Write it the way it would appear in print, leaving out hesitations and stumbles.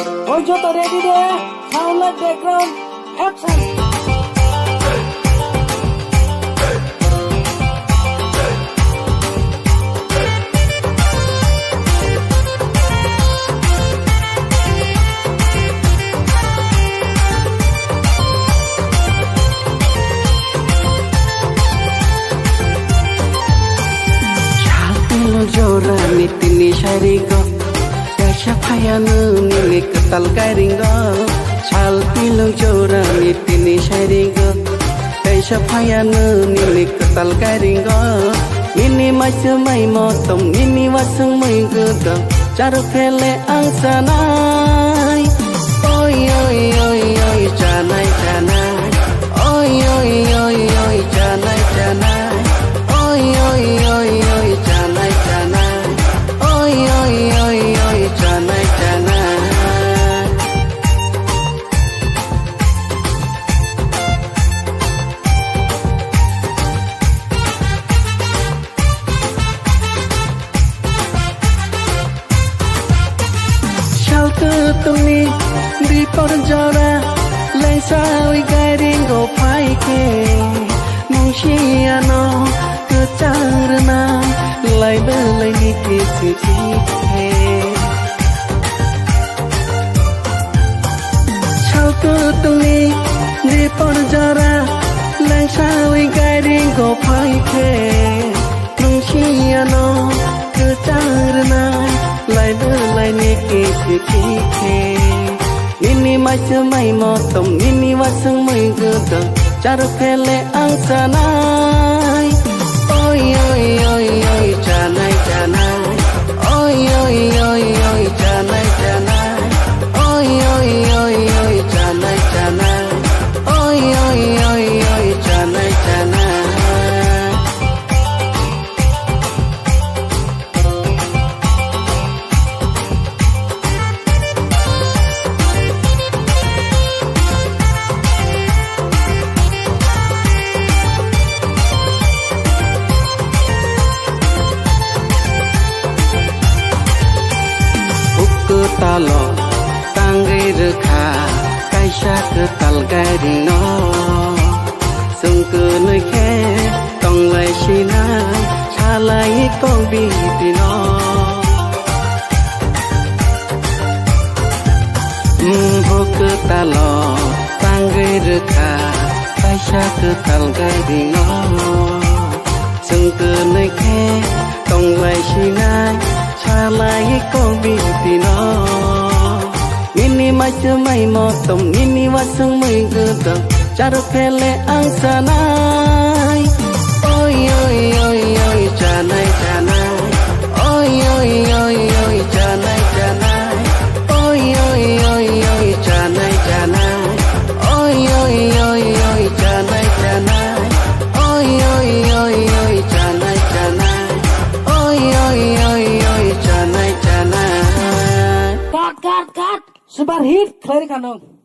Oi Jota ready deh. Sound like background. Action. Jora nitini sharigo Kasha payanu nini ketal karingo Chal pilung jora nitini sharigo Kasha payanu nini ketal karingo Nini masu mai motong nini wasung mai gedong Caru kele angsanai Oi oi oi oi janai janai Oi oi oi oi janai janai Oi oi oi oi janai janai Oi oi oi oi janai janai Shaltu tuni di porjora Lesa wi garing go paike Nung shiano kecarna Lai belai niki siki Shaltu tuni di porjora Lesa wi garing go paike Nung shiano kecarna Lai belai niki siki Nini macu mai motong nini wasung mai gedong Caru kele angsanai Oi oi oi oi janai janai Oi oi oi oi janai janai Oi oi oi oi janai janai Oi oi oi oi janai janai Talo tanggai rekha kaisa ketal garing no sungke noi ke tong lai sina chalai kong bidino hok talo tanggai rekha kaisa ketal garing no sungke noi ke tong lai sina Chalai kong bidino Nini macu mai motong nini wasung mai gedong Caru kele angsanai Oi oi oi oi janai janai Oi oi oi oi janai janai Oi oi oi oi janai janai Oi oi oi oi janai janai Oi oi oi oi janai janai Oi oi oi oi janai janai Cut. Sebar hit, Clary Kanong.